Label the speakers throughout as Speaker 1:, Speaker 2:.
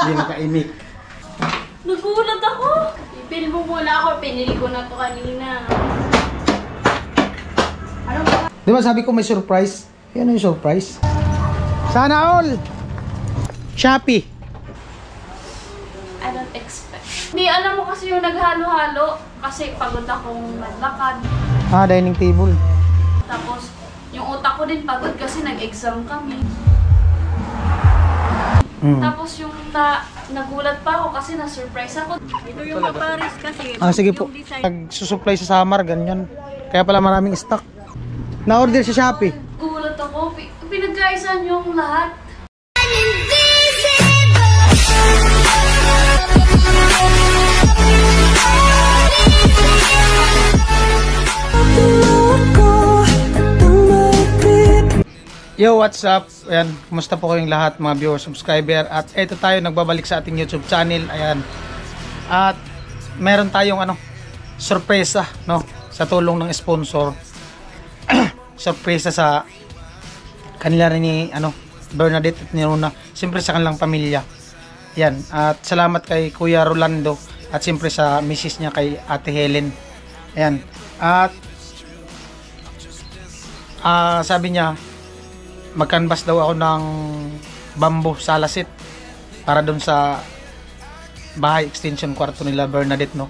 Speaker 1: Hindi nakaimik.
Speaker 2: Nagulat ako. Ipil mo muna ako. Pinili ko na to kanina. Ano ba?
Speaker 1: Di ba sabi ko may surprise? Yan yung surprise. Sana all! Shopee.
Speaker 2: I don't expect. Hindi, alam mo kasi yung naghalo-halo. Kasi pagod akong maglakad.
Speaker 1: Dining table.
Speaker 2: Tapos, yung utak ko din pagod kasi nag-exam kami. Tapos yung nagulat pa ako kasi na-surprise ako.
Speaker 3: Ito yung Paris kasi.
Speaker 1: Sige po. Nagsusupply sa Samar, ganyan. Kaya pala maraming stock. Na-order sa Shopee.
Speaker 2: Gulat ako. Pinagkaisan yung lahat.
Speaker 1: Yo, what's up? Ayan, kumusta po kayong lahat mga viewers, subscriber. At eto tayo, nagbabalik sa ating YouTube channel. Ayan. At meron tayong sorpresa, no? Sa tulong ng sponsor. Sorpresa sa kanila rin ni Bernadette at ni Rona. Siyempre sa kanilang pamilya. Ayan. At salamat kay Kuya Rolando. At siyempre sa misis niya kay Ate Helen. Ayan. At sabi niya, mag-canvas daw ako ng bamboo salasit para doon sa bahay extension kwarto nila Bernadette, no?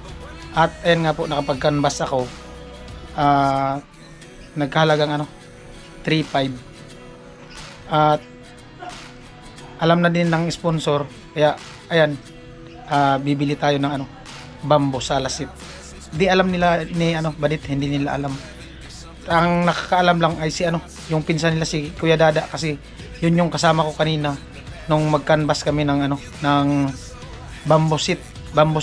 Speaker 1: At ayun nga po, nakapag-canvas ako. Nagkahalagang 3.5. At alam na din ng sponsor, kaya ayan, bibili tayo ng bamboo salasit. Di alam nila ni Badit, hindi nila alam. Ang nakakaalam lang ay si yung pinsan nila, si Kuya Dada, kasi yun yung kasama ko kanina nung mag-canvas kami ng ng bamboo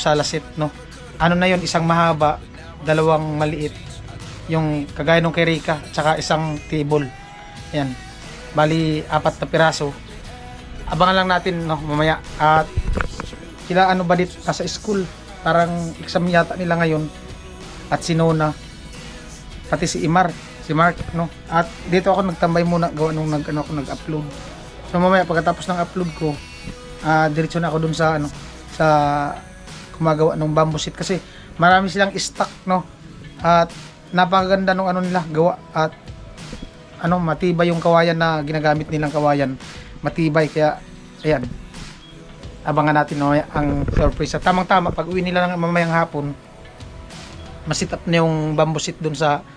Speaker 1: salasit, no. Na yun, isang mahaba, dalawang maliit, yung kagaya nung kay Rika, tsaka isang table. Ayan. Bali 4 na piraso. Abangan lang natin, no, mamaya. At sila Badit nasa school, parang exam yata nila ngayon. At si Nona, pati si Imar, si Mark, no. At dito ako nagtambay muna gawa nung nag-upload. So mamaya pagkatapos ng upload ko, diretso na ako dun sa sa gumagawa ng bamboo sheet kasi marami silang stock, no. At napakaganda nung nila gawa, at matibay yung kawayan na ginagamit nilang kawayan. Matibay, kaya ayan. Abangan natin mamaya ang surprise. At tamang-tama pag uwi nila ng mamayang hapon, masit up na yung bamboo sheet dun sa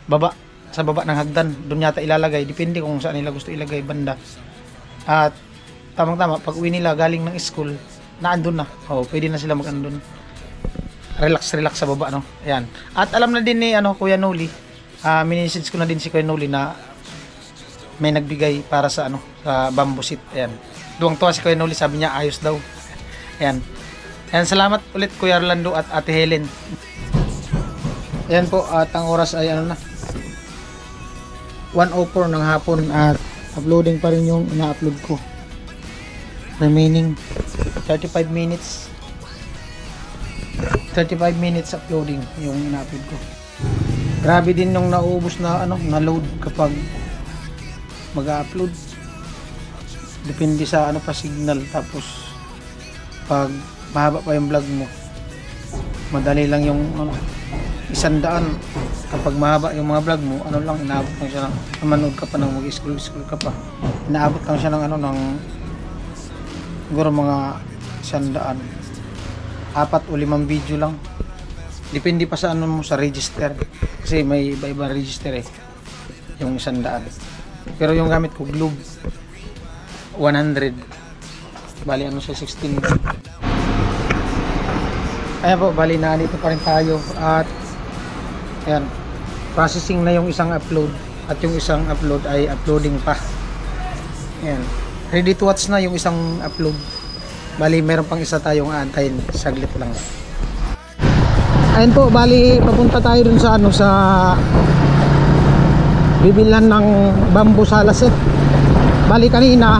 Speaker 1: baba ng hagdan, doon yata ilalagay, depende kung saan nila gusto ilagay banda. At tamang-tama pag uwi nila galing ng school, naandun na, pwede na sila mag-andun, relax sa baba, no. Ayan. At alam na din ni Kuya Noli, message ko na din si Kuya Noli na may nagbigay para sa sa bamboo sheet. Ayan, duwang-tuwa si Kuya Noli, sabi niya ayos daw. Ayan. Salamat ulit Kuya Rolando at Ate Helen. Ayan po, at ang oras ay 1:04 ng hapon, at uploading pa rin yung ina-upload ko. Remaining 35 minutes uploading yung ina-upload ko. Grabe din yung naubos na na load kapag mag-upload. Depende sa pa signal. Tapos pag mahaba pa yung vlog mo, madali lang yung 100. Kapag mahaba yung mga vlog mo, lang, inaabot lang siya ng, manood ka pa ng mag-scroll ka pa, inaabot lang siya ng ng siguro mga 100, 4 o 5 video lang. Depende pa sa mo, sa register, kasi may iba-iba register yung 100. Pero yung gamit ko Globe 100, bali sa 16. Ayan po, bali na dito pa rin tayo. At ayan, processing na yung isang upload, at yung isang upload ay uploading pa. Ayan, ready to watch na yung isang upload. Bali meron pang isa tayong aantayin, saglit lang. Ayan po, bali papunta tayo dun sa sa bibilhan ng bamboo salasit. Bali kanina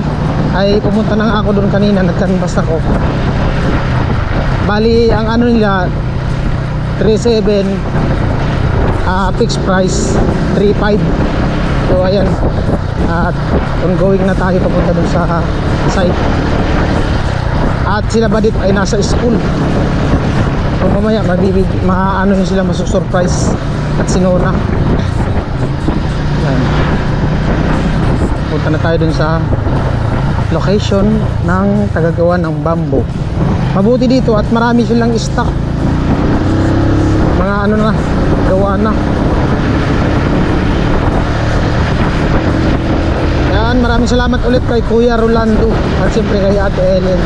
Speaker 1: ay pumunta na ako dun kanina, nagkanvas ako. Bali ang nila 3.7, fixed price 3.5. So ayan, at ongoing na tayo papunta dun sa site. At sila ba dito ay nasa school. So mamaya ano nyo sila masusurprise. At sinuna. Yan. Punta na tayo dun sa location ng tagagawa ng bamboo. Mabuti dito at marami silang stock. Mga ano na, gawa na. Yan, maraming salamat ulit kay Kuya Rolando at siyempre kay Ate Ellen.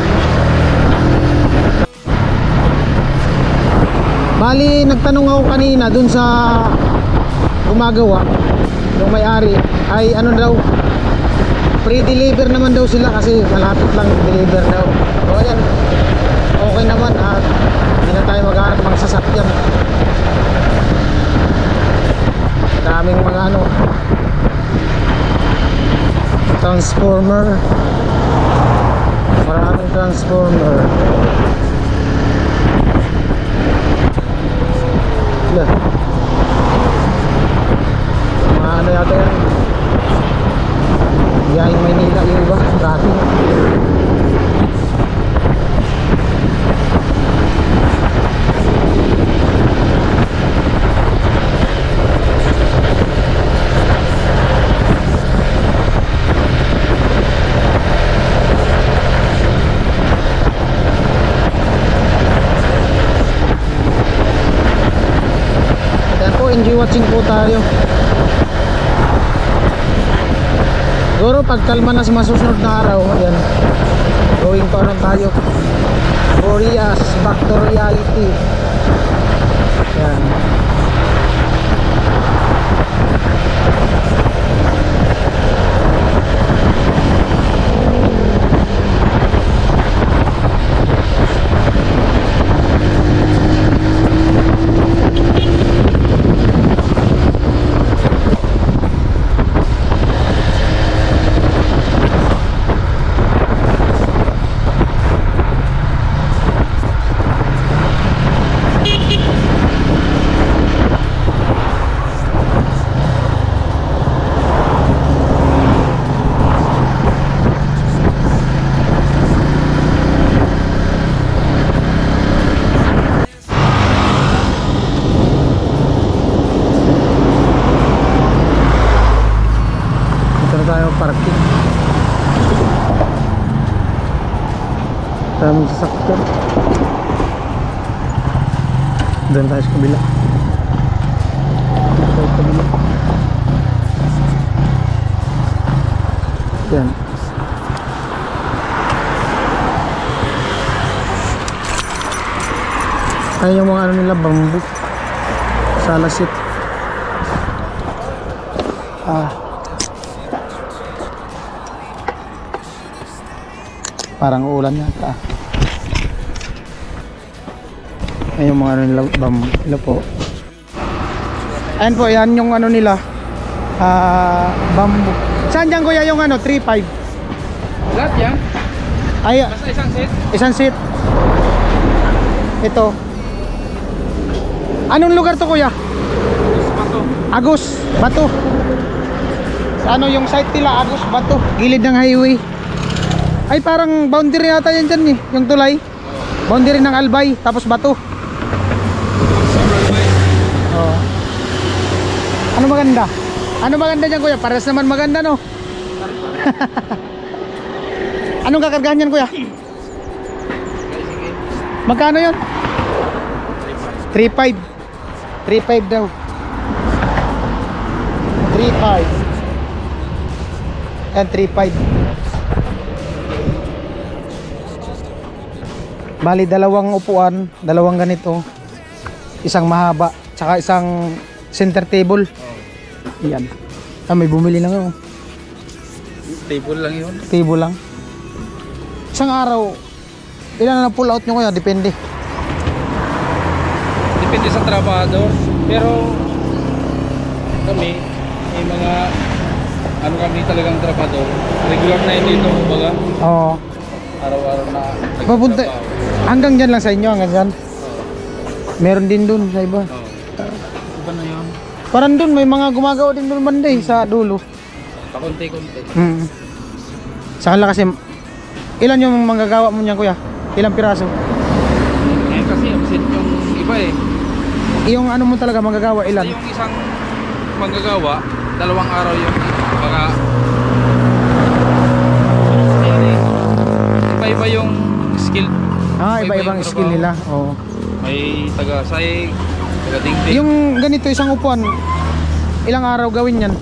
Speaker 1: Bali, nagtanong ako kanina dun sa gumagawa, yung may-ari, ay ano daw, pre-deliver naman daw sila kasi malapit lang deliver daw. So ayan, okay naman at hindi na tayo maghanap ng sasakyan. Daming mga ano, transformer, maraming transformer. Mga ano yata yan, biyahing Maynila yung iba, traffic. Enjoy watching po tayo. Siguro pagkalma na sa masusunod na araw, ayan, going pa rin tayo. Korea's back to reality. Ayan. Parking. Daming sasakyan. Doon tayo sa kabila. Doon tayo sa kabila. Yan. Ayan yung mga ano nila, bamboo. Salasit. Parang ulan yata. Ayun yung mga ano nila, nila po. Ayan po, yan yung ano nila, bamboo. Saan dyan kuya yung ano, 3.5?
Speaker 4: Lahat yan?
Speaker 1: Ay,
Speaker 4: Basta isang set?
Speaker 1: isang seat. Ito. Anong lugar to kuya? Agus, Bato. Ano yung site nila, Agus, Bato. Gilid ng highway. Ay parang boundary yata yan dyan eh, yung tulay. Boundary ng Albay, tapos Bato. Oh. Ano maganda? Ano maganda dyan kuya? Pares naman maganda no? Anong kakargahan yan kuya? Magkano yun? 3.5. 3.5 daw. 3.5. And 3.5. Bali dalawang upuan, dalawang ganito, isang mahaba, tsaka isang center table. Yan. May bumili lang ako.
Speaker 4: Table lang yun.
Speaker 1: Table lang. Isang araw, ilan na pull out nyo kaya? Depende.
Speaker 4: Depende sa trabahador. Pero kami, may mga ano kami talagang trabahador. Regular na yun dito, kumbaga.
Speaker 1: Oo.
Speaker 4: Araw-araw na
Speaker 1: Papunta,
Speaker 4: nagtatrabaho.
Speaker 1: hanggang dyan lang sa inyo, hanggang dyan. Meron din dun sa iba.
Speaker 4: Iba na yun.
Speaker 1: Parang dun, may mga gumagawa din dun banday sa dulo.
Speaker 4: Pakunti-kunti.
Speaker 1: Sa kanila kasi, ilan yung manggagawa mo niyan kuya? Ilang piraso?
Speaker 4: Ngayon kasi absent yung iba eh.
Speaker 1: Yung ano mo talaga magagawa ilan?
Speaker 4: Yung isang manggagawa, 2 araw yung baka iba-iba yung skill.
Speaker 1: Iba-ibang
Speaker 4: yung
Speaker 1: skill nila. Oo.
Speaker 4: May taga-saig, taga-dingding.
Speaker 1: Yung ganito isang upuan, ilang araw gawin yan?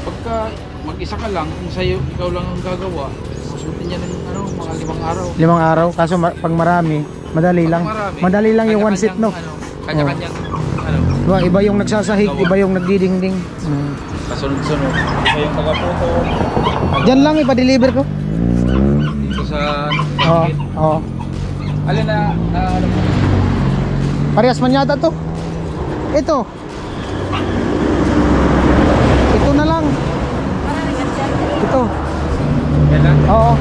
Speaker 4: Pagka mag-isa ka lang, kung sa'yo, ikaw lang ang gagawa, susutin yan ng mga 5 araw.
Speaker 1: 5 araw. Kaso pag marami, madali lang. Madali lang yung one seat, no?
Speaker 4: Kanya-kanyang
Speaker 1: Diba, iba yung nagsasahig, iba yung nagdidingding.
Speaker 4: kasunod-sunod. Iba yung taga-puto.
Speaker 1: Diyan lang ipa-deliver ko.
Speaker 4: Dito sa
Speaker 1: Oo. Oo.
Speaker 4: Alin na ano po?
Speaker 1: Parehas man yata to. Ito. Ito na lang. Ito.
Speaker 4: Yan lang.
Speaker 1: Oo.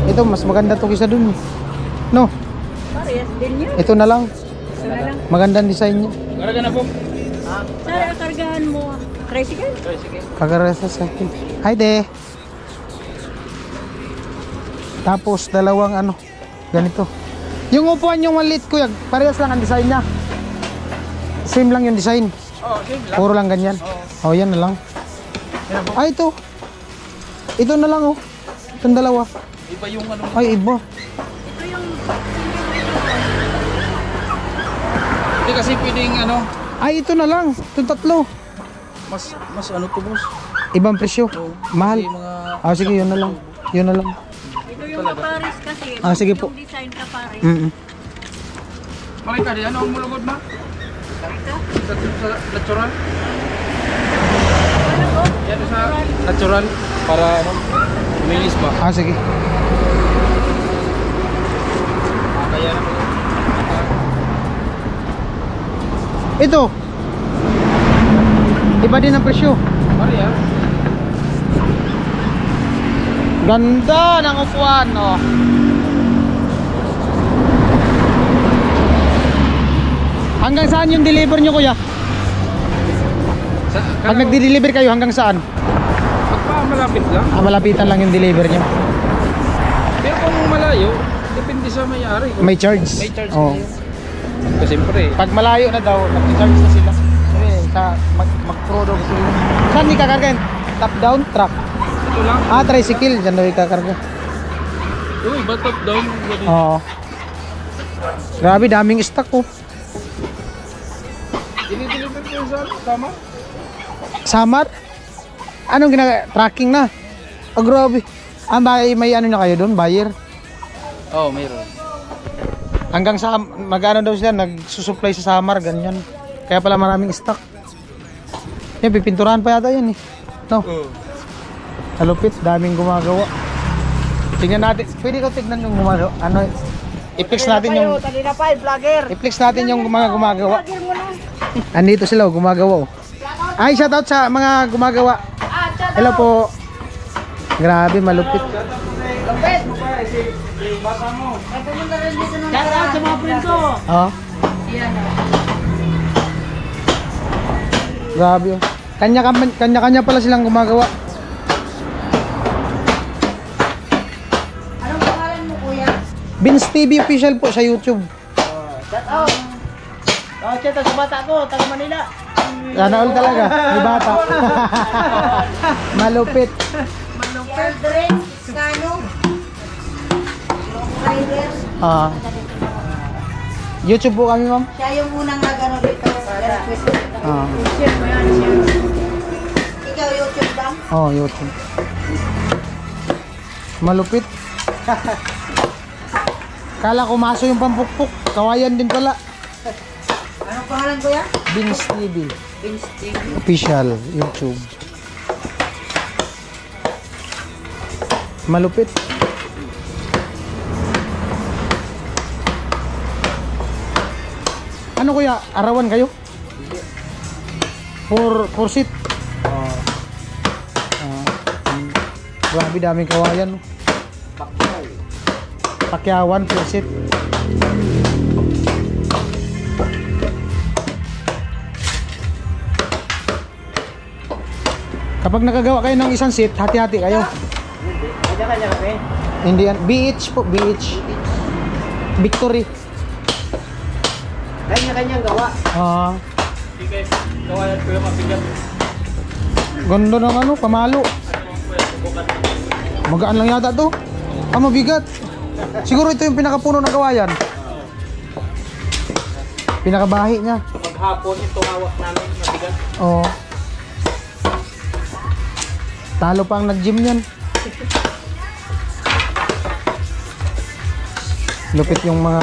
Speaker 1: Ito mas maganda to kaysa dun. No.
Speaker 3: Parehas din yun.
Speaker 1: Ito na lang.
Speaker 3: Ito na lang.
Speaker 1: Magandang design niya.
Speaker 4: Karga na po.
Speaker 3: Sir, kargahan mo. Tricycle?
Speaker 4: Sige.
Speaker 1: Kagaresa sa akin. Hi de. Tapos dalawang ano. Ganito. Yung upuan yung maliit kuya, parehas lang ang design niya. Same lang yung design.
Speaker 4: Oh, same lang.
Speaker 1: Puro lang ganyan. Oh, yan na lang.
Speaker 4: Yan po.
Speaker 1: Ay, ito. Ito na lang oh. Itong dalawa.
Speaker 4: Iba yung ano.
Speaker 1: Ay, iba.
Speaker 3: Ito yung...
Speaker 4: Hindi kasi pwedeng ano,
Speaker 1: Ay, ito na lang. Itong tatlo.
Speaker 4: mas ano to boss.
Speaker 1: Ibang presyo.
Speaker 4: Oh,
Speaker 1: Mahal.
Speaker 4: kasi mga
Speaker 1: Ah, sige, yun na lang. Yun na lang.
Speaker 3: Ito yung kapares kasi.
Speaker 1: Sige po.
Speaker 3: Yung design kapares.
Speaker 4: Malay ka di ano ang mulugod na?
Speaker 3: Ito?
Speaker 4: Sa natural.
Speaker 3: Ano po?
Speaker 4: Yan sa natural para ano, umilis ba?
Speaker 1: Sige.
Speaker 4: Kaya naman.
Speaker 1: Ito. Iba din ang presyo.
Speaker 4: Maria.
Speaker 1: Ganda ng upuan, oh. Hanggang saan yung deliver nyo, kuya? Pag nagdi-deliver kayo, hanggang saan?
Speaker 4: Pagpa-malapit lang.
Speaker 1: Malapitan lang yung deliver nyo.
Speaker 4: Pero kung malayo, depende sa may-ari. Kung
Speaker 1: May charge.
Speaker 4: may charge
Speaker 1: Oh.
Speaker 4: kayo. Kasi siyempre,
Speaker 1: Pag malayo na daw, nag-charge na sila. Kasi mag-pro daw kasi. Saan di kakargahin? Top down, truck.
Speaker 4: ito lang.
Speaker 1: Tricycle. Diyan daw ikakarga.
Speaker 4: Uy, ba top down?
Speaker 1: Oo. Grabe, daming stock ko.
Speaker 4: Dinideliver ko yung sama?
Speaker 1: Samar? Anong tracking na? Oh, grabe. May ano na kayo doon, buyer?
Speaker 4: Oo, mayroon.
Speaker 1: Hanggang sa magano daw sila, nagsusupply sa Samar, ganyan. Kaya pala maraming stock. Yan, pipinturahan pa yata yan eh. No? Kalupit, daming gumagawa. Tingnan natin, pwede ko tignan yung gumagawa. Ano, i-flex natin yung... I-flex natin yung mga gumagawa. Andito sila, gumagawa. Ay, shoutout sa mga gumagawa. Hello po. Grabe, malupit.
Speaker 3: Shoutout sa mga friend ko.
Speaker 1: Oh. Grabe. Oh. Kanya-kanya pala silang gumagawa.
Speaker 3: Anong pangalan mo, kuya?
Speaker 1: Vince TV official po sa YouTube.
Speaker 3: Shoutout. Shoutout sa bata ko, taga Manila.
Speaker 1: Sana all talaga, may bata. Malupit.
Speaker 3: Children, Kano, Rider.
Speaker 1: YouTube po kami, ma'am.
Speaker 3: Siya yung unang nagano dito. Request.
Speaker 1: Ah.
Speaker 3: Ikaw YouTube lang?
Speaker 1: Oh, YouTube. Malupit. Kala ko maso yung pampukpuk. Kawayan din pala.
Speaker 3: Anong pangalan, kuya?
Speaker 1: Vince TV
Speaker 3: Vince TV.
Speaker 1: official YouTube. Malupit. Ano kuya? Arawan kayo? For seat. Grabe daming kawayan. Pakyawan for seat. Kapag nakagawa kayo ng isang seat, hati-hati kayo.
Speaker 3: Kanya-kanya kami.
Speaker 1: Hindi yan. BH po, BH. Victory.
Speaker 3: Kanya-kanyang gawa.
Speaker 1: Ah,
Speaker 4: Hindi guys, gawayan ko yung mabigat.
Speaker 1: ganda ng ano, pamalo. Magaan lang yata to. Ah, mabigat. Siguro ito yung pinakapuno ng gawayan. Pinakabahi niya.
Speaker 4: Maghapon ito hawak namin, mabigat.
Speaker 1: Oo. Talo pa ang nag-gym yan. Lupit yung mga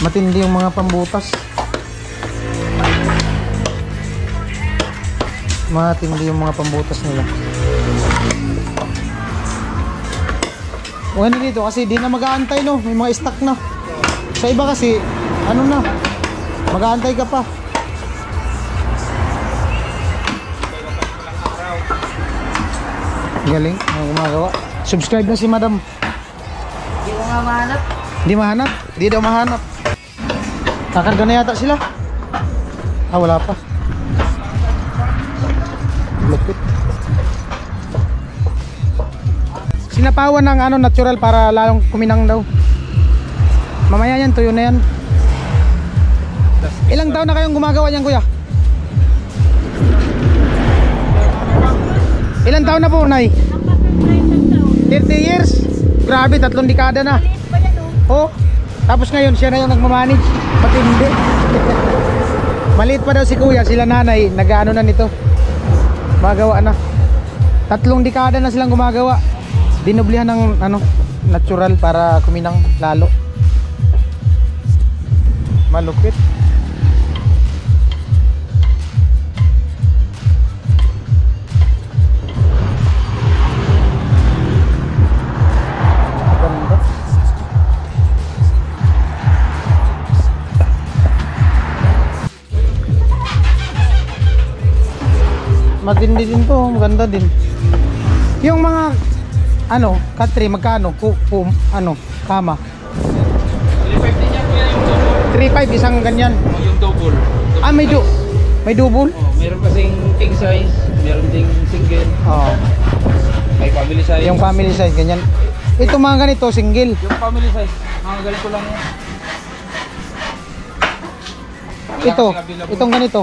Speaker 1: matindi yung mga pambutas. Matindi yung mga pambutas nila. Ano dito kasi di na mag-aantay no, may mga stock na. Sa iba kasi ano na, mag-aantay ka pa. Galing, ang gumagawa. Subscribe na si Madam.
Speaker 3: Hindi ko nga mahanap.
Speaker 1: Di mahanap? Di daw mahanap. Kakarga na yata sila. Ah, wala pa. Lupit. Sinapawan ng ano, natural para lalong kuminang daw. Mamaya yan, tuyo na yan. Ilang taon na kayong gumagawa niyan, kuya? Ilang taon na po, Nay? 30 years? Grabe, 3 dekada na. Oh, tapos ngayon siya na yung nagmamanage. Matindi. Maliit pa daw si kuya, sila nanay, nag-ano na nito. Magawa na. 3 dekada na silang gumagawa. Dinoblihan ng ano, natural para kuminang lalo. Malupit. Ganda. Matindi din to, maganda din. Yung mga ano, katri magkano? Ano, kama.
Speaker 4: 350 niya kuya yung double.
Speaker 1: 3.5 isang ganyan.
Speaker 4: Yung double.
Speaker 1: Ah, may double?
Speaker 4: Oh, meron kasing king size, meron ding single,
Speaker 1: Oo.
Speaker 4: may family size.
Speaker 1: Yung family size ganyan. Ito mga ganito single.
Speaker 4: Yung family size, mga ganito lang yan. Wala
Speaker 1: Ito,
Speaker 4: kasing available.
Speaker 1: itong ganito.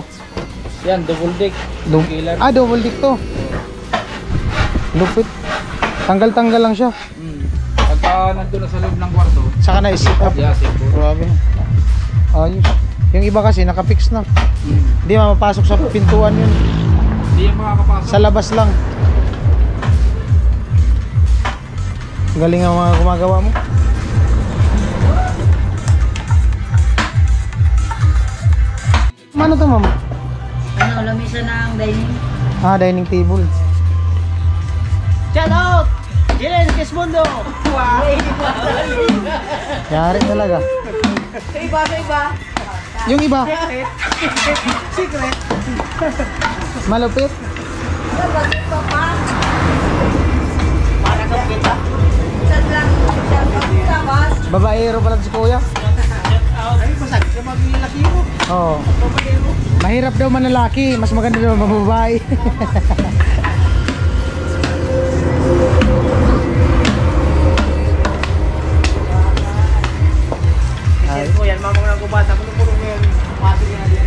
Speaker 4: Yan, double deck. Killer.
Speaker 1: Double dick to. Lupit. Tanggal-tanggal lang siya.
Speaker 4: Pagka nandun na sa loob ng kwarto,
Speaker 1: Saka na i-sit up.
Speaker 4: yeah, siguro.
Speaker 1: Grabe. Ayos. Yung iba kasi nakapix na. Hindi mapapasok sa pintuan yun.
Speaker 4: Hindi yan makakapasok.
Speaker 1: Sa labas lang. Galing ang mga gumagawa mo. Ano to, ma'am?
Speaker 3: Ano, lamisa ng dining.
Speaker 1: Ah, dining table.
Speaker 3: Shout out! Jiren Kismundo! Wow!
Speaker 1: Yari talaga.
Speaker 3: Sa iba, sa iba.
Speaker 1: Yung iba,
Speaker 3: Secret.
Speaker 1: malupit.
Speaker 3: Para ka kita. Saan lang? Tapos?
Speaker 1: Babaero pala si kuya.
Speaker 3: Ay, masag ka maglilaki mo.
Speaker 1: Oo.
Speaker 3: Babaero.
Speaker 1: Mahirap daw manlalaki, mas maganda daw mababae.
Speaker 3: Kasi po yan, mamang nang kubata. Puno-puno mo yan. Pasok yan natin.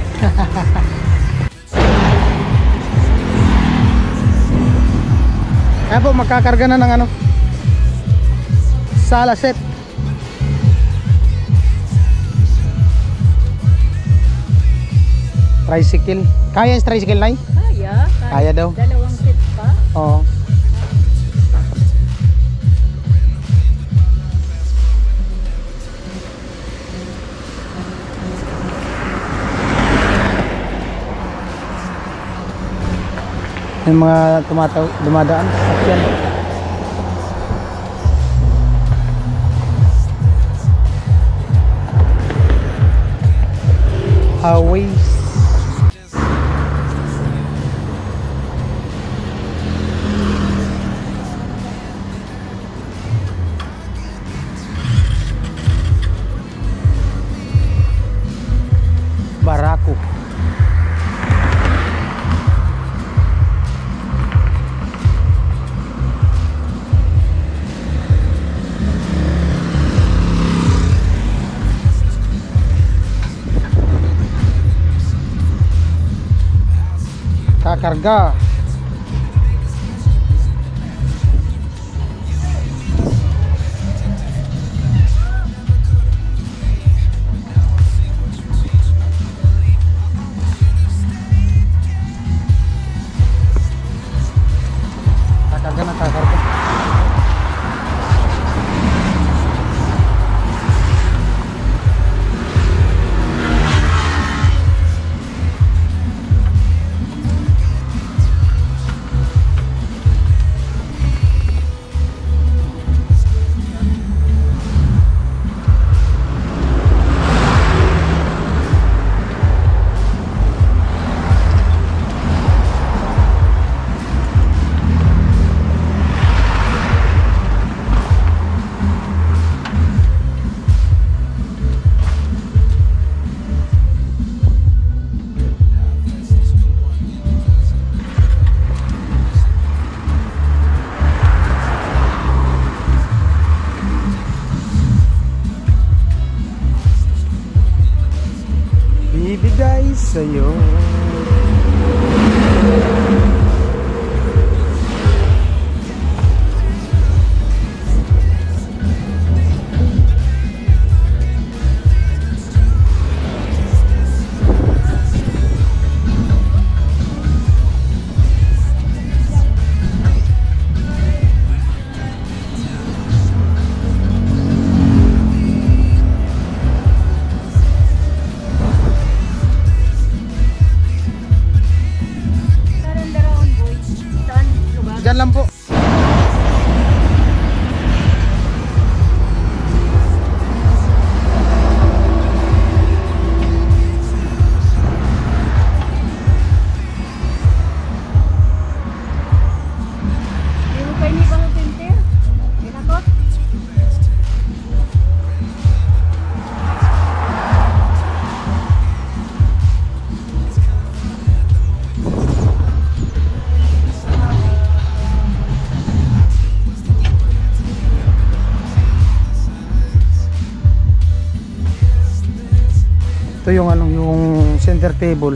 Speaker 1: Kaya po, magkakarga na ng ano, sala set. Tricycle. Kaya yung tricycle, Nay?
Speaker 5: Kaya,
Speaker 1: Kaya daw.
Speaker 5: dalawang set pa.
Speaker 1: Oo. Yung mga dumadaan sakyan. Highways. Barako. Karga. Takarga na, takarga. Bibigay sa'yo. Diyan lang po.
Speaker 3: Hindi mo pa ini pang tintir? Ginakot?
Speaker 1: Ito yung ano, yung center table.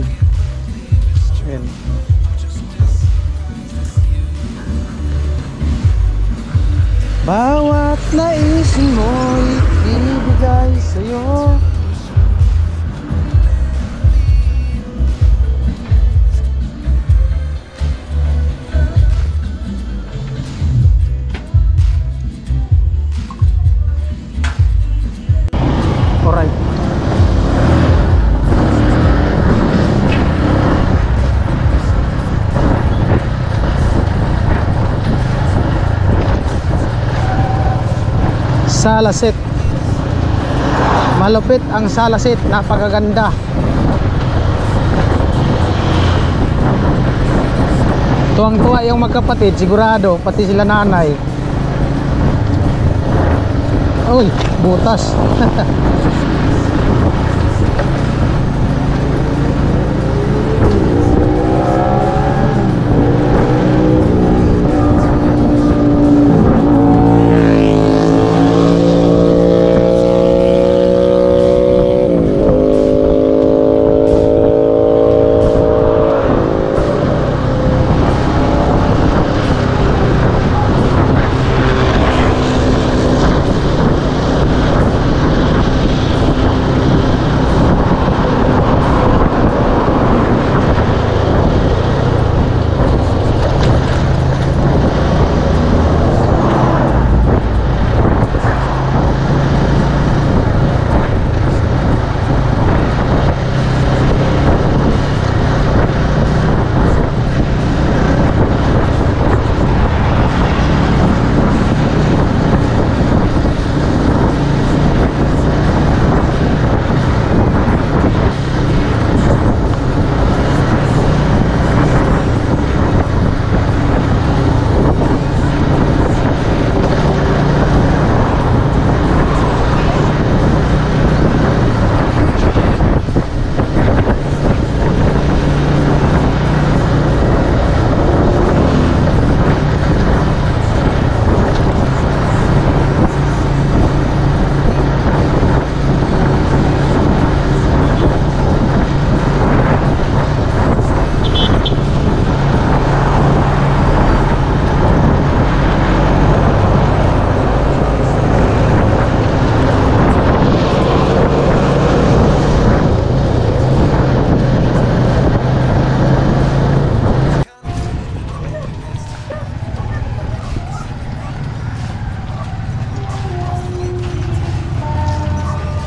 Speaker 1: Ayan. Bawat naisin mo'y ibigay sa'yo. Alright. Salasit. Malupit ang Salasit, napakaganda. Tuwang-tuwa yung magkapatid, sigurado, pati sila nanay. Uy, butas.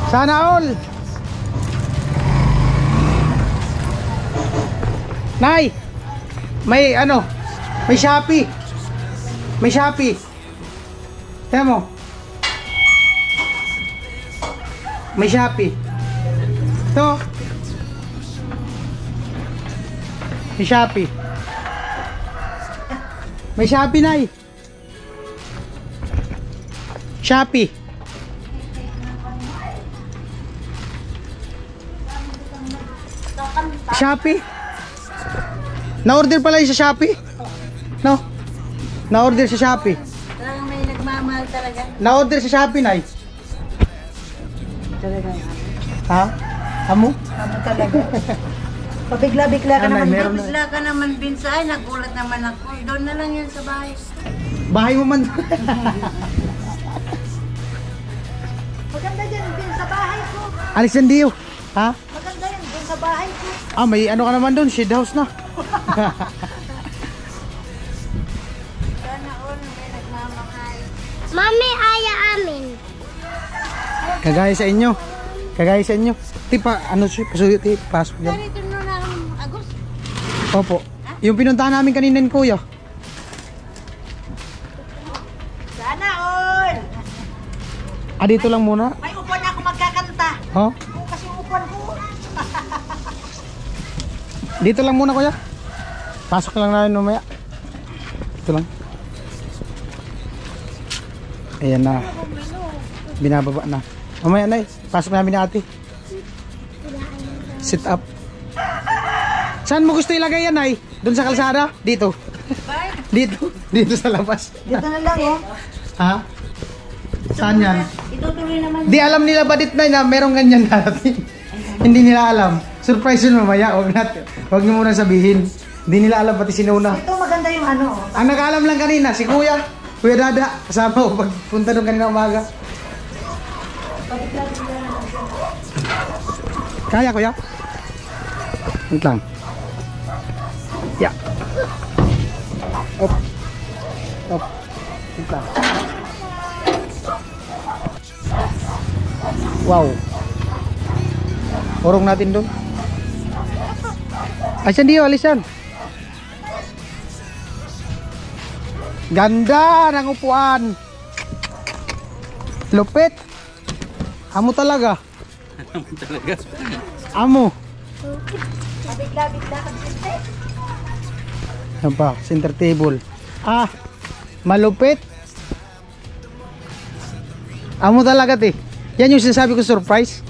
Speaker 1: Sana all. Nay, may ano, may Shopee. May Shopee. Tignan mo. May Shopee. Ito. May Shopee. May Shopee, Nay. Shopee. Shopee. Na-order pala yung sa Shopee? No? Na-order sa Shopee.
Speaker 3: Talagang may nagmamahal talaga.
Speaker 1: Na-order sa Shopee, Nay.
Speaker 3: Talagang
Speaker 1: Ha? Amo?
Speaker 3: ano talaga. Pabigla-bigla ka
Speaker 1: Ano,
Speaker 3: naman.
Speaker 1: meron na.
Speaker 3: Bigla ka naman, Vince. Ay, nagulat naman ako. Doon na lang yan sa bahay.
Speaker 1: Bahay mo man.
Speaker 3: Maganda dyan, Vince, sa bahay ko.
Speaker 1: Alexandrio. Ha?
Speaker 3: Maganda yan, Vince, sa bahay ko.
Speaker 1: Ah, may ano ka naman doon, shed house na.
Speaker 3: Sana all may nagmamahal.
Speaker 2: Mami, aya amin.
Speaker 1: Kagaya sa inyo. Kagaya sa inyo. Tipa, ano siya, pasuyo, pasok dyan.
Speaker 3: Ganito na lang, Agos.
Speaker 1: Opo. Yung pinuntahan namin kanina ni Kuya.
Speaker 3: Sana all.
Speaker 1: Ah, dito lang muna.
Speaker 3: May upuan ako magkakanta.
Speaker 1: Oh,
Speaker 3: Bukas yung upuan ko.
Speaker 1: dito lang muna, Kuya. Pasok lang namin mamaya. Dito lang. Ayan na. Binababa na. Mamaya na pasok namin ni ate. Sit up. Saan mo gusto ilagay yan, Nay? Doon sa kalsada? Dito. Dito. Dito sa labas.
Speaker 3: Dito na lang, oh.
Speaker 1: Ha? Saan yan?
Speaker 3: Itutuloy naman.
Speaker 1: Di alam nila ba dit na merong ganyan darating? Hindi nila alam. Surprise yun mamaya. Huwag niyo muna sabihin. Hindi nila alam pati sinuna.
Speaker 3: Ito maganda yung ano, oh.
Speaker 1: Ang nakaalam lang kanina, si Kuya. Kuya Dada. Kasama ko pagpunta doon kanina umaga. Kaya, Kuya? Wait lang. Yeah. Up. Up. Wait lang. Wow. Orong natin doon. Asan diyo, alisan? Ganda ng upuan. Lupit. Amo talaga.
Speaker 4: Amo talaga.
Speaker 1: Amo.
Speaker 3: Pabigla-bigla ka, Vince.
Speaker 1: Ano pa? Center table. Ah, malupit. Amo talaga, te. Yan yung sinasabi ko, surprise.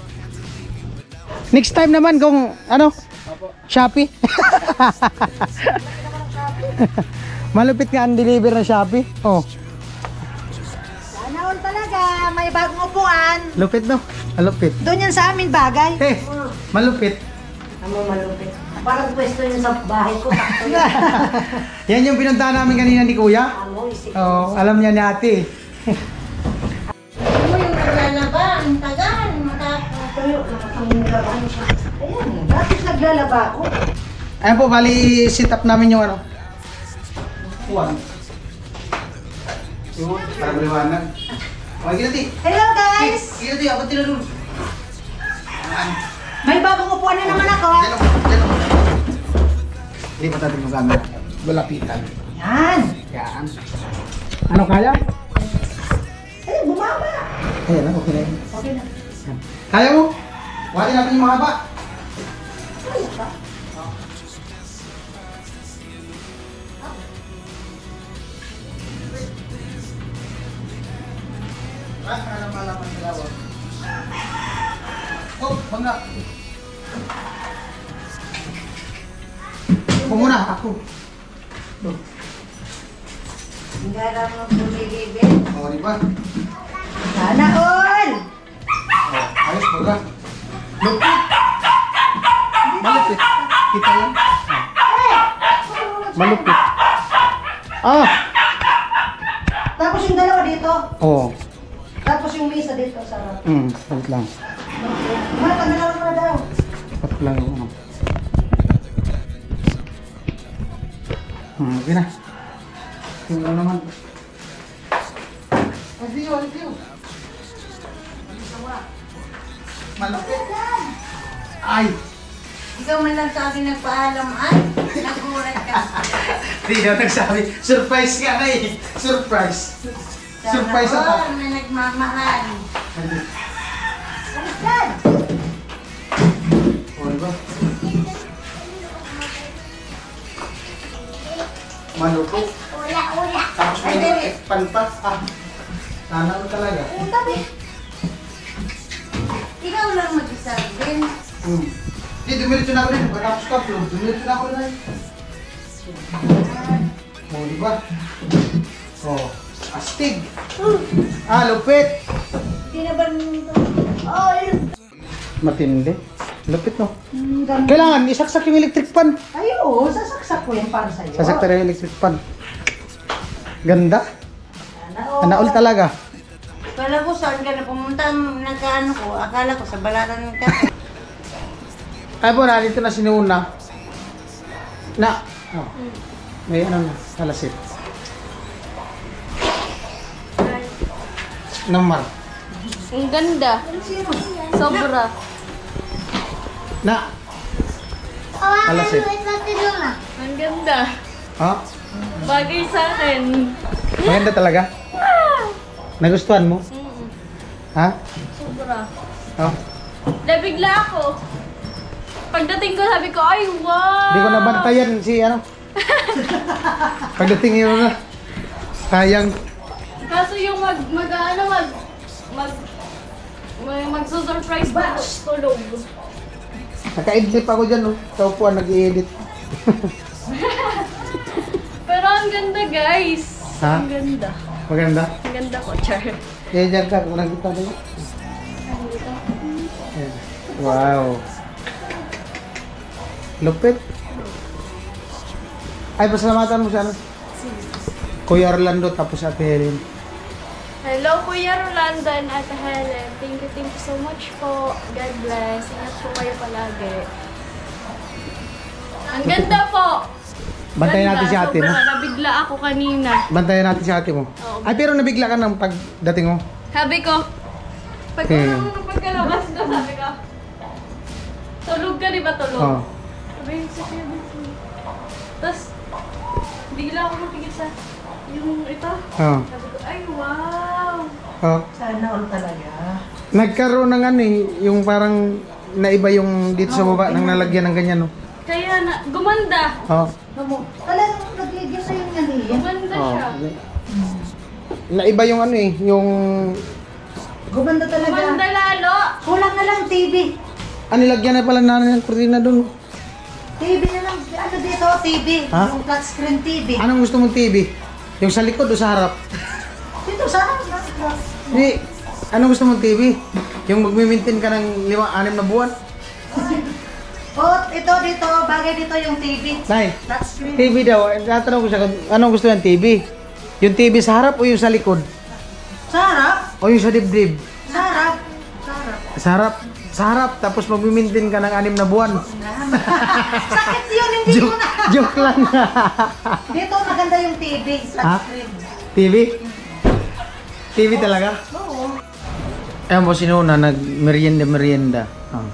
Speaker 1: Next time naman kung ano, Shopee. Malupit nga ang deliver ng Shopee. Oh,
Speaker 3: Sana all talaga. May bagong upuan.
Speaker 1: lupit no? Malupit.
Speaker 3: Doon yan sa amin bagay.
Speaker 1: Malupit.
Speaker 3: Ano malupit? Parang pwesto yun sa bahay ko.
Speaker 1: Yan yung pinuntahan namin kanina ni Kuya.
Speaker 3: Ano, isip.
Speaker 1: Oh, alam niya ni ate.
Speaker 3: Ano yung naglalaba? Ang tagal. Matayo. Nakapanglaban siya. Ayan. Bakit naglalaba ako?
Speaker 1: Ayan po, bali sit up namin yung ano. Uwan. Yun, para maliwanag. Okay, kinati.
Speaker 3: Hello guys!
Speaker 1: Kinati, ako tinulog.
Speaker 3: May bagong upuan na naman ako.
Speaker 1: Diyan ako, diyan ako. Lipat natin yung camera. Balapitan.
Speaker 3: Yan.
Speaker 1: Yan. Ano kaya?
Speaker 3: Eh, bumaba.
Speaker 1: Ayan na, okay na yun.
Speaker 3: Okay na.
Speaker 1: Yan. Kaya mo? Wali natin yung mahaba. Oh, bangga. Ako muna, ako.
Speaker 3: Ang gara mo bumilibin.
Speaker 1: Oo, di ba?
Speaker 3: Sana all!
Speaker 1: Oh, ayos, baga. Lupit. Malupit. Kita yan. Malupit. Ah!
Speaker 3: Tapos yung dalawa dito.
Speaker 1: Oo.
Speaker 3: Tapos yung misa dito sa harap.
Speaker 1: Wait lang.
Speaker 3: Mga pagdalawa mo na daw.
Speaker 1: Pat lang yung ano. Okay na. Tingnan naman. Adiyo, adiyo. Malupit. Ay!
Speaker 3: Ikaw man lang sa akin nagpaalam. Ay, nagulat ka.
Speaker 1: Hindi na nagsabi. Surprise ka na eh. Surprise. Surprise
Speaker 3: Sana
Speaker 1: ako.
Speaker 3: all na nagmamahal. Baliktad.
Speaker 1: O, diba? Malupit.
Speaker 3: Ula.
Speaker 1: Tapos may pan pa. Ah. Sana mo talaga.
Speaker 3: Ang tabi. Ikaw lang mag-isa din.
Speaker 1: Hindi, dumiritso na ako rin. Pagkatapos ka, dumiritso na ako rin. O, diba? O, astig. Ah, lupit.
Speaker 3: Hindi na ba nito? Oh, yun.
Speaker 1: Matindi. Lupit, no?
Speaker 3: Ganda.
Speaker 1: Kailangan, isaksak yung electric pan.
Speaker 3: Ay, oo. Sasaksak ko yan para sa'yo.
Speaker 1: Sasaksak yung electric pan. Ganda.
Speaker 3: Sana all.
Speaker 1: Anaol talaga.
Speaker 3: Akala ko saan ka na pumunta. Nagkaano ko. Akala ko sa balaran ka.
Speaker 1: Ay po na, dito na sinuna. Na. Oh. May ano na, kalasit. Naman.
Speaker 2: Ang ganda. Sobra.
Speaker 1: Na. Kalasit.
Speaker 2: Ang ganda.
Speaker 1: Ha?
Speaker 2: Bagay sa akin.
Speaker 1: Maganda talaga? Nagustuhan mo? Ha?
Speaker 2: Sobra.
Speaker 1: Oh.
Speaker 2: Nabigla ako. Pagdating ko, sabi ko, ay, wow!
Speaker 1: Hindi ko nabantayan si ano. Pagdating yun na. Sayang.
Speaker 2: Kaso yung magsusurprise ba? Tulog.
Speaker 1: Naka-edit ako dyan, no? Sa upuan, nag-i-edit.
Speaker 2: Pero ang ganda, guys.
Speaker 1: Ha?
Speaker 2: Ang ganda.
Speaker 1: Maganda.
Speaker 2: Ang ganda ko, Char.
Speaker 1: Diyan ka, kung nakita mo. Ayan. Wow. Lupit. Ay, pasalamatan mo siya, ano? Kuya Orlando, tapos Ate Helen.
Speaker 2: Hello, Kuya Rolando and Ate Helen. Thank you so much po. God bless. Ingat po kayo palagi. Ang ganda po!
Speaker 1: Bantayan natin si ate mo.
Speaker 2: Sobra. Nabigla ako kanina.
Speaker 1: Bantayan natin si ate mo.
Speaker 2: Oo.
Speaker 1: Ay, pero nabigla ka ng pagdating mo.
Speaker 2: Sabi ko, pagkalabas ko, sabi ko, tulog ka, di ba tulog?
Speaker 1: Oo.
Speaker 2: Sabi ko, sa kaya tapos, bigla ako matigil sa yung ito.
Speaker 1: Oo.
Speaker 2: Sabi ko, ay, wow!
Speaker 1: Oo.
Speaker 3: Sana all talaga.
Speaker 1: Nagkaroon ng ano eh, yung parang naiba yung dito sa baba nang nalagyan ng ganyan, no?
Speaker 2: Kaya na, gumanda.
Speaker 1: Oo.
Speaker 3: Talagang nag-legit sa yung naliyan.
Speaker 2: Gumanda siya.
Speaker 1: Naiba yung ano eh, yung...
Speaker 3: Gumanda talaga.
Speaker 2: Gumanda lalo.
Speaker 3: Kulang na lang TV.
Speaker 1: nilagyan na pala namin ng kurtina doon.
Speaker 3: TV na lang. Ano dito? TV.
Speaker 1: Ha?
Speaker 3: Yung flat screen TV.
Speaker 1: Anong gusto mong TV? Yung sa likod o sa harap?
Speaker 3: Dito sa
Speaker 1: Hindi. Anong gusto mong TV? Yung magmi-maintain ka ng 5-6 na buwan?
Speaker 3: Oh, ito dito. Bagay dito yung TV.
Speaker 1: Nay,
Speaker 3: Flat screen.
Speaker 1: TV daw. Tatanong ko siya kung anong gusto ng TV? Yung TV sa harap o yung sa likod?
Speaker 3: Sa harap.
Speaker 1: O yung sa dibdib?
Speaker 3: Sa harap. Sa harap.
Speaker 1: Sa harap. Sa harap. Tapos magmi-maintain ka ng 6 na buwan.
Speaker 3: Sakit yun. Hindi
Speaker 1: Joke,
Speaker 3: ko na.
Speaker 1: joke lang.
Speaker 3: Dito maganda yung TV. Flat
Speaker 1: Ha?
Speaker 3: screen.
Speaker 1: TV? TV talaga?
Speaker 3: Oo.
Speaker 1: Ayan po, sinuna, nag-merienda. Oh.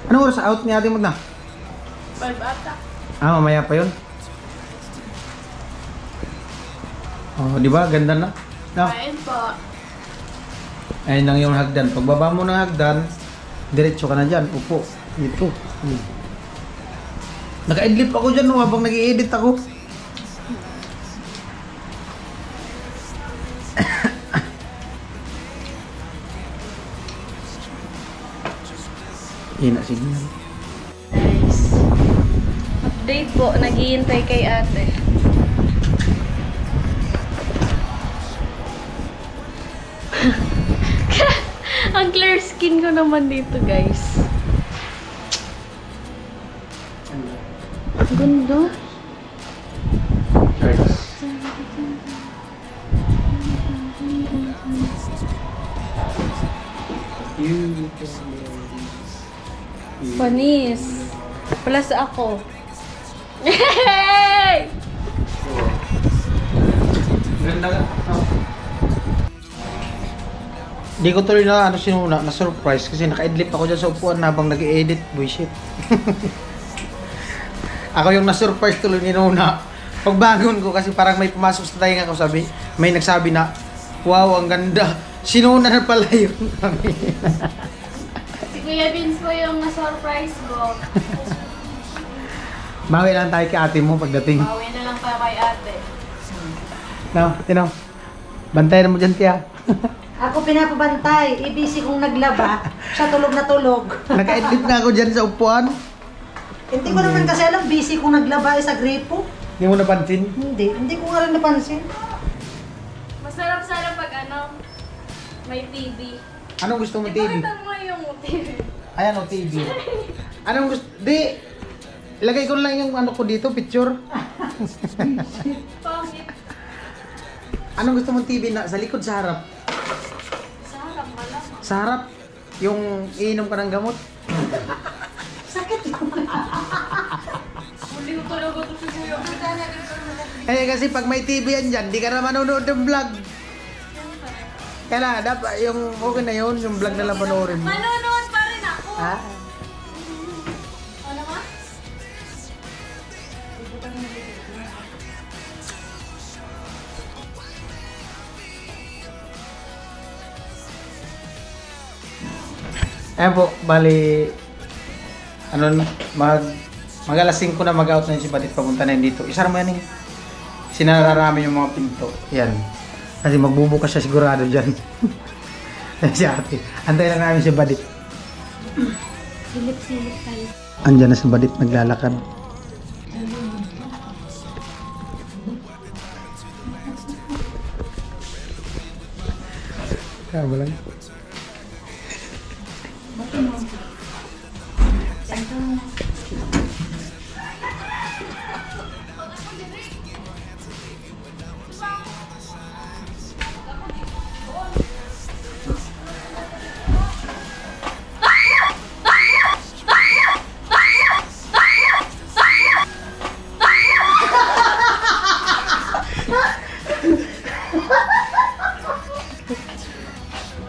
Speaker 1: Anong oras out ni ate mo na?
Speaker 2: 5 ata.
Speaker 1: Ah, mamaya pa yun. Oh, di ba? Ganda na. No?
Speaker 2: Kain po.
Speaker 1: Ayun lang yung hagdan. Pagbaba mo ng hagdan, diretso ka na dyan. Upo. Ito. Naka-edlip ako dyan no, habang nag-i-edit ako. Hina signal.
Speaker 2: Nice. Update po. Naghihintay kay ate. Ang clear skin ko naman dito, guys. Ganda. Panis. Plus ako. Hey!
Speaker 1: Ganda ka. Di ko tuloy na ano sinuna, na surprise kasi naka-idlip ako dyan sa upuan habang nag-i-edit, bullshit. Ako yung na-surprise tuloy ni Nuna. Pagbangon ko kasi parang may pumasok sa tainga ko, may nagsabi na, wow, ang ganda. Sinuna na pala yun kami.
Speaker 2: Si Kuya Vince po yung na-surprise ko.
Speaker 1: Bawi lang tayo kay ate mo pagdating.
Speaker 2: Bawi na lang pa kay ate.
Speaker 1: No, tino. Bantayan mo dyan, tiya.
Speaker 3: Ako pinapabantay. Ibisi kong naglaba. Siya tulog na tulog.
Speaker 1: Naka-edit na ako dyan sa upuan.
Speaker 3: Hindi ko naman kasi alam, busy kung naglaba sa gripo.
Speaker 1: Hindi mo napansin?
Speaker 3: Hindi ko nga rin napansin.
Speaker 2: Masarap sana pag ano, may TV.
Speaker 1: Anong gusto mo, TV?
Speaker 2: Ipakita mo yung TV.
Speaker 1: Ayan o, TV. Anong gusto? Di, ilagay ko lang yung ano ko dito, picture.
Speaker 2: Pangit.
Speaker 1: Anong gusto mong TV na? Sa likod, sa harap?
Speaker 2: Sarap malam.
Speaker 1: Sa harap, yung iinom ka ng gamot.
Speaker 3: Sakit.
Speaker 2: Huli ko talaga ito si Kuya.
Speaker 1: Eh kasi pag may TV yan dyan, di ka na manonood ng vlog. Kaya na, dapat yung okay na yun, yung vlog na lang panoorin mo.
Speaker 2: Manonood pa rin ako.
Speaker 1: Ah,
Speaker 2: Ano ma?
Speaker 1: ayan po, bali, ano na, mag alas 5 na mag-out na yun si Badit, papunta na yun dito. Isara mo yan eh. Sinararami yung mga pinto. Yan. Kasi magbubukas siya sigurado dyan. Si ate. Antay lang namin si Badit.
Speaker 2: Silip-silip tayo.
Speaker 1: Andyan na si Badit, naglalakad. Kaya ba lang?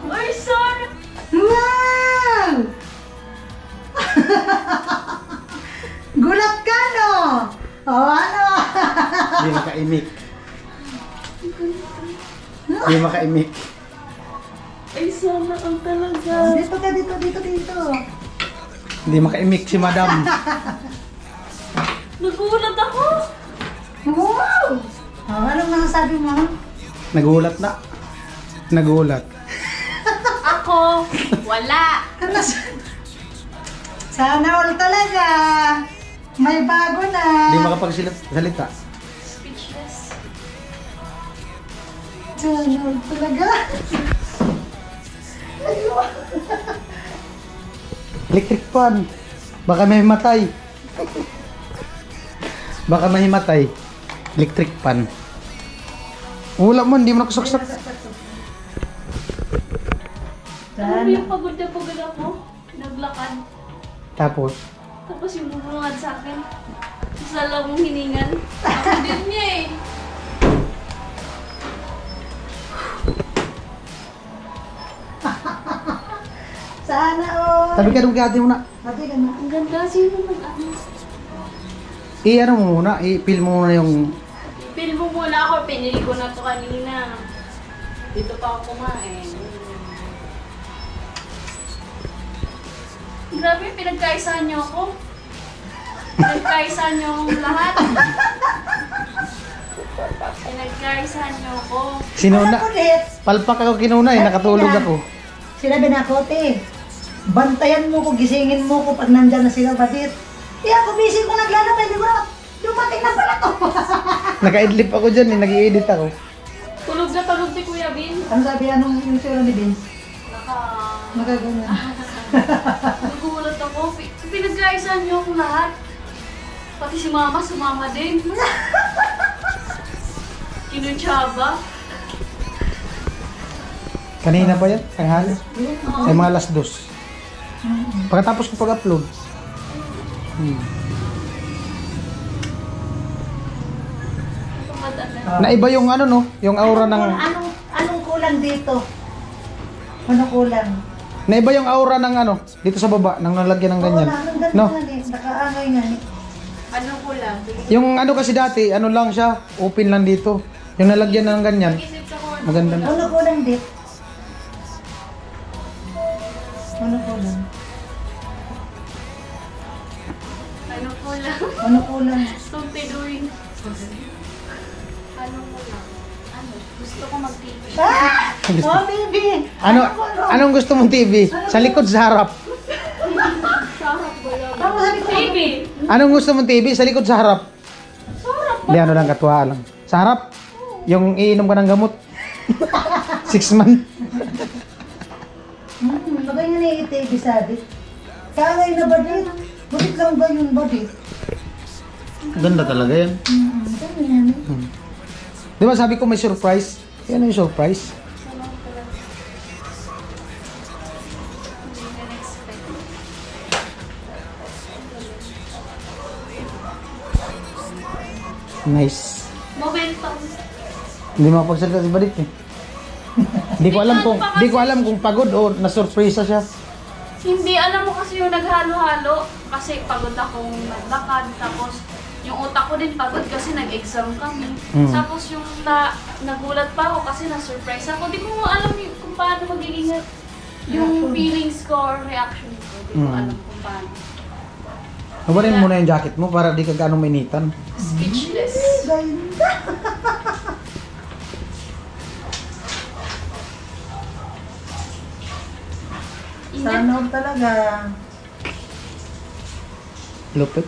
Speaker 2: Ay, sorry!
Speaker 3: Wow! Gulat ka, no? O, ano?
Speaker 1: Hindi makaimik. Hindi makaimik.
Speaker 2: Ay, sana ang talaga.
Speaker 3: Dito ka, dito.
Speaker 1: Hindi makaimik si Madam.
Speaker 2: Nagulat ako.
Speaker 3: Wow! O, anong masasabi mo?
Speaker 1: Nagulat na. Nagulat.
Speaker 2: Ako, wala.
Speaker 3: Ano sana all talaga. May bago na.
Speaker 1: Hindi makapagsalita.
Speaker 2: Speechless.
Speaker 3: Sana all talaga.
Speaker 1: Electric fan. Baka may matay. Baka may matay. Electric fan. Wala mo, hindi mo nakasaksak.
Speaker 2: Alam mo yung pagod na pagod ako? Naglakad.
Speaker 1: Tapos,
Speaker 2: Tapos yung bumungad sa akin. Isa lang mong hiningan. Ako din niya eh.
Speaker 3: Sana all.
Speaker 1: sabi ka nung kati mo na.
Speaker 3: Mati ka na.
Speaker 2: Ang ganda. Sino nag-ano?
Speaker 1: I-ano mo muna, i-feel mo muna yung...
Speaker 2: Pili mo muna ako. Pinili ko na to kanina. Dito pa ako kumain. Grabe, pinagkaisahan niyo ako. Pinagkaisahan niyo akong lahat. Pinagkaisahan niyo ako.
Speaker 1: Sinuna.
Speaker 3: Alam ulit.
Speaker 1: Palpak ako kinuna eh, nakatulog ako.
Speaker 3: Sinabi na ako, te, bantayan mo ko, gisingin mo ko pag nandyan na sila, Badit. Ako busy ko naglalabay, di ba? Dumating na pala to.
Speaker 1: Naka-idlip ako dyan eh, nag-i-edit ako.
Speaker 2: Tulog na tulog si Kuya Bin.
Speaker 3: Ano sabi, anong yung sura ni Vince?
Speaker 2: Naka...
Speaker 3: Magagana.
Speaker 2: Nagulat ako. Pinagkaisahan niyo akong lahat. Pati si Mama, sumama din. Kinutsaba.
Speaker 1: Kanina pa yan, tanghali. Ay mga alas 2. Pagkatapos ko pag-upload.
Speaker 2: Tumatanda.
Speaker 1: Naiba yung ano no, yung aura ng...
Speaker 3: Anong kulang dito? Ano kulang?
Speaker 1: Naiba yung aura ng ano, dito sa baba, nang nalagyan ng ganyan.
Speaker 3: Oo, ang ganda
Speaker 1: No?
Speaker 3: nga eh. Nakaangay nga eh.
Speaker 2: Ano ko lang?
Speaker 1: Yung ano kasi dati, ano lang siya, open lang dito. Yung nalagyan ng ganyan,
Speaker 2: Isip ko kung
Speaker 1: maganda na.
Speaker 3: Ano kulang, Dit? Ano kulang?
Speaker 2: ano ko lang.
Speaker 3: Ano kulang?
Speaker 2: Tumpiduin. Ano ko lang. Ano? Gusto ko mag-TV.
Speaker 3: Ah! Oh, baby!
Speaker 1: Ano, anong gusto mong TV? Sa likod, sa harap.
Speaker 3: Tapos sabi ko,
Speaker 2: TV!
Speaker 1: Anong gusto mong TV? Sa likod, sa harap. Hindi, ano lang, katuwa lang. Sa harap, yung iinom ka ng gamot. 6 months.
Speaker 3: bagay nga na i-TV sa Dit. Kangay na ba, Dit? Bakit lang ba yun ba, Dit?
Speaker 1: Ganda talaga yan.
Speaker 3: Kaya yan eh.
Speaker 1: Di ba sabi ko may surprise? Yan yung surprise. Nice.
Speaker 2: Momentum.
Speaker 1: Hindi makapagsalita si Balit eh. Hindi ko alam kung pagod o na-surpresa siya.
Speaker 2: Hindi, alam mo kasi yung naghalo-halo. Kasi pagod akong naglakad. Tapos yung utak ko din pagod kasi nag-exam kami. Tapos yung nagulat pa ako kasi na-surprise ako. Di ko alam kung paano magiging yung feelings ko or reaction ko. Di ko alam kung paano.
Speaker 1: Nabarin mo na yung jacket mo para di ka gaano mainitan.
Speaker 2: Speechless.
Speaker 3: Ganda!
Speaker 2: Ingat.
Speaker 3: Sana talaga.
Speaker 1: Lupit.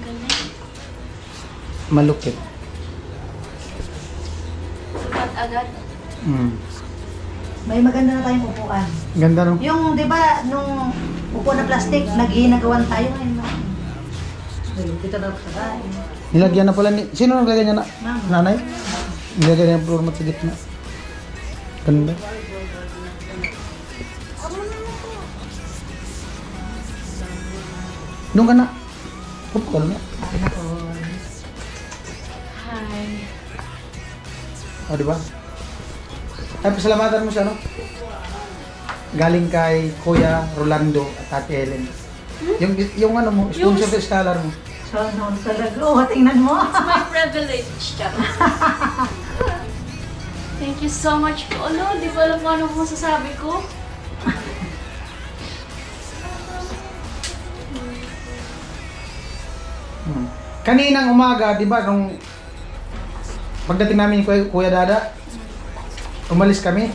Speaker 2: Ganyan.
Speaker 1: Malupit.
Speaker 2: Sukat agad.
Speaker 3: May maganda na tayong upuan.
Speaker 1: Ganda no?
Speaker 3: Yung, di ba, nung upo na plastic, naghinagawan tayo ngayon. Dito na sa kain.
Speaker 1: Nilagyan na pala ni... Sino naglagay niya na?
Speaker 3: Mama.
Speaker 1: Nanay? Nilagyan niya yung floor mat sa gitna. Ganda. Doon ka na. Huwag ka na.
Speaker 2: Hi.
Speaker 1: O, di ba? Ay, pasalamatan mo siya, no? Galing kay Kuya Rolando at Ate Helen. Yung ano mo, sponsor sa scholar mo.
Speaker 3: Sana talaga. Oh, tingnan mo.
Speaker 2: My privilege. Thank you so much po. Ano, di ko alam kung ano masasabi ko.
Speaker 1: Kaninang umaga, di ba, nung pagdating namin kay Kuya Dada, umalis kami.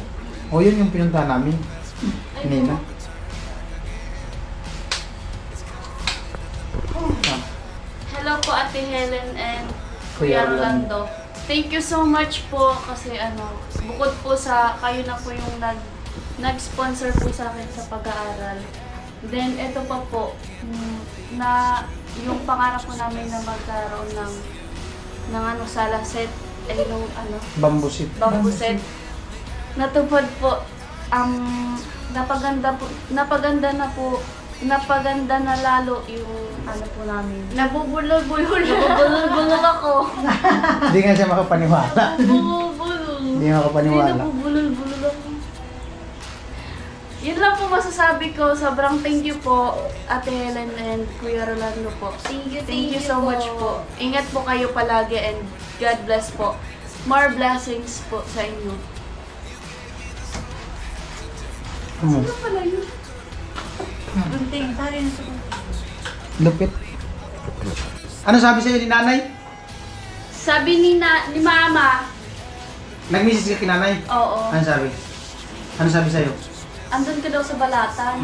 Speaker 1: O, yun yung pinuntahan namin. Kanina.
Speaker 2: Hello po Ate Helen and
Speaker 1: Kuya
Speaker 2: Kuya Rolando. Thank you so much po kasi bukod po sa kayo na po yung nag-sponsor po sa akin sa pag-aaral. Then ito pa po na yung pangarap po namin na magkaroon ng sala set ay yung
Speaker 1: Bamboo seat.
Speaker 2: bamboo set. Natupad po napaganda na lalo yung po namin. Nabubulol-bulol ako.
Speaker 1: Hindi nga siya makapaniwala.
Speaker 2: Nabubulol.
Speaker 1: Hindi nga makapaniwala.
Speaker 2: Nabubulol-bulol ako. Yun lang po masasabi ko. Sobrang thank you po, Ate Helen and Kuya Rolando po. Thank you so much po. Ingat po kayo palagi and God bless po. More blessings po sa inyo. Ano pala yun? Bunting, tayo na sa
Speaker 1: Lupit. Ano sabi sa'yo ni nanay?
Speaker 2: Sabi ni Mama,
Speaker 1: Nag-message ka kay nanay?
Speaker 2: oo,
Speaker 1: Ano sabi? Ano sabi sa'yo?
Speaker 2: andun ka daw sa balatan.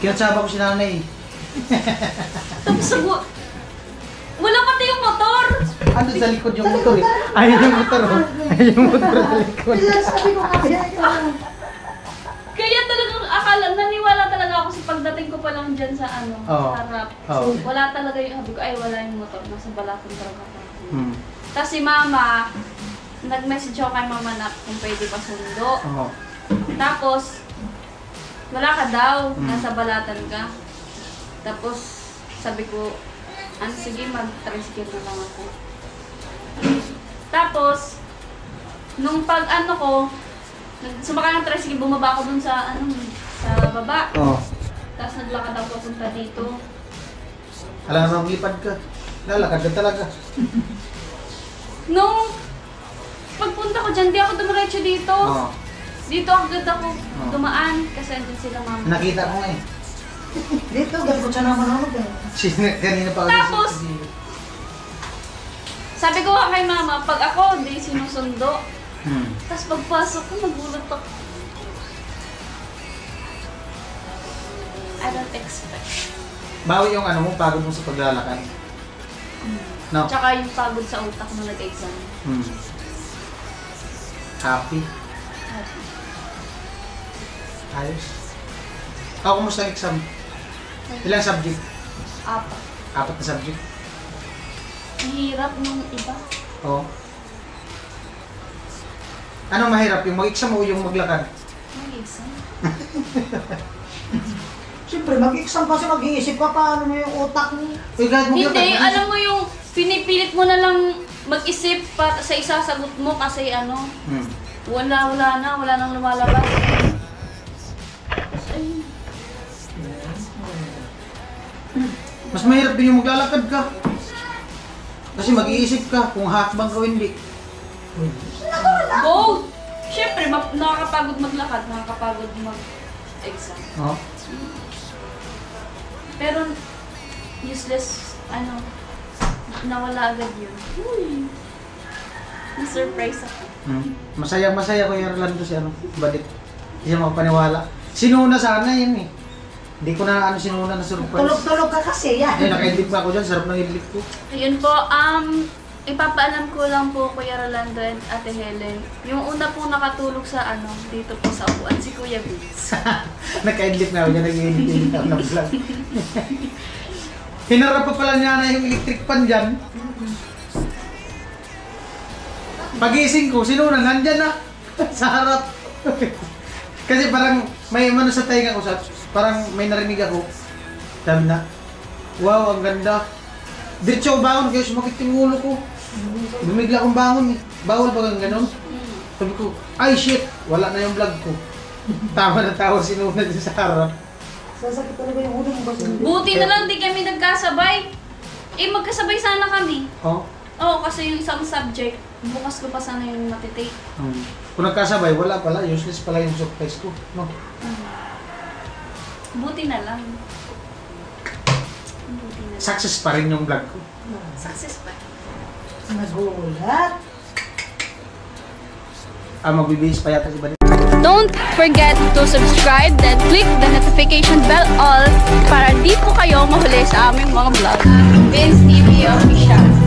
Speaker 1: Kinatsaba ko si nanay.
Speaker 2: Tapos wala pati yung motor.
Speaker 1: Ano sa likod yung motor eh? Ayun yung motor oh. Ayun yung motor sa likod.
Speaker 3: Kaya sabi ko kaya
Speaker 2: Kaya talagang naniwala talaga ako sa pagdating ko pa lang dyan sa
Speaker 1: Oo.
Speaker 2: harap.
Speaker 1: Oo.
Speaker 2: Wala talaga yung sabi ko, ay wala yung motor, nasa balatan talaga ako.
Speaker 1: Tapos
Speaker 2: Si Mama, nag-message ako kay Mama na kung pwede pa sundo.
Speaker 1: Oo.
Speaker 2: Tapos, wala ka daw, nasa balatan ka. Tapos, sabi ko, sige, mag-tricycle na lang ako. Tapos, Nung pag ano ko, sumakay ng tricycle, bumaba ako dun sa sa baba.
Speaker 1: Oo.
Speaker 2: Tapos naglakad ako papunta dito.
Speaker 1: Alam naman, lipad ka. Lalakad ka talaga.
Speaker 2: Nung pagpunta ko dyan, di ako dumiretso dito.
Speaker 1: Oo.
Speaker 2: Dito agad ako dumaan kasi andun sila mama.
Speaker 1: Nakita ko nga eh.
Speaker 3: Dito, gagawin siya naman ako eh.
Speaker 1: Kanina pa ako.
Speaker 2: Tapos, sabi ko nga kay mama, pag ako di sinusundo. Tapos pagpasok ko, nagulat ako. I don't expect.
Speaker 1: Bawi yung ano mo, pagod mo sa paglalakad. No?
Speaker 2: Tsaka yung pagod sa utak nung nag-exam.
Speaker 1: Happy. Ayos. Ako, kumusta ang exam? Ilang subject?
Speaker 2: 4.
Speaker 1: 4 na subject?
Speaker 2: Hirap nung iba.
Speaker 1: Oo. Anong mahirap? Yung mag-exam o yung maglakad?
Speaker 2: Mag-exam.
Speaker 3: Siyempre, mag-exam kasi mag-iisip ka paano mo yung utak mo.
Speaker 1: Uy, kahit maglakad.
Speaker 2: Hindi, alam mo yung pinipilit mo na lang mag-isip pa sa isasagot mo kasi ano, wala nang lumalabas. Ay,
Speaker 1: Mas mahirap din yung maglalakad ka. Kasi mag-iisip ka kung hakbang ka o hindi.
Speaker 2: both! Siyempre, nakakapagod maglakad, nakakapagod mag-exam.
Speaker 1: Oo.
Speaker 2: Pero, useless, nawala agad yun. Uy! Na-surprise ako.
Speaker 1: Masaya ko yung Rolando si Badit. Hindi siya makapaniwala. Sinuna sana yun eh. Hindi ko na sinuna na surprise.
Speaker 3: Tulog-tulog ka kasi yan.
Speaker 1: Ay, naka-idlip pa ako dyan. Sarap ng idlip ko.
Speaker 2: Ayun po, ipapaalam ko lang po Kuya Rolando and Ate Helen. Yung una pong nakatulog sa dito po sa upuan, si Kuya Vince.
Speaker 1: Naka-idlip na ako dyan. Nag-idlip ako ng vlog. Hinarap pa pala niya na yung electric pan dyan. Pagising ko, sinuna, nandyan na. Sa harap. Kasi parang may ano sa tainga ko, parang may narinig ako. Sabi na, wow, ang ganda. Diretso ako bangon, kaya sumakit yung ulo ko. Bumigla akong bangon eh. Bawal ba kang ganon? Sabi ko, ay shit, wala na yung vlog ko. Tama na tawa, sinuna din sa harap.
Speaker 3: Sasakit talaga yung ulo mo ba?
Speaker 2: Buti na lang di kami nagkasabay. Magkasabay sana kami.
Speaker 1: Oh?
Speaker 2: Oo, kasi yung isang subject, bukas ko pa sana yung matitake.
Speaker 1: Kung nagkasabay, wala pala. Useless pala yung surprise ko. No?
Speaker 2: Buti na lang. Buti na lang.
Speaker 1: Success pa rin yung vlog ko.
Speaker 2: Success pa.
Speaker 3: Nagulat.
Speaker 1: Magbibihis pa yata si Badit.
Speaker 2: Don't forget to subscribe, then click the notification bell all para di po kayo mahuli sa aming mga vlog. Vince TV Official.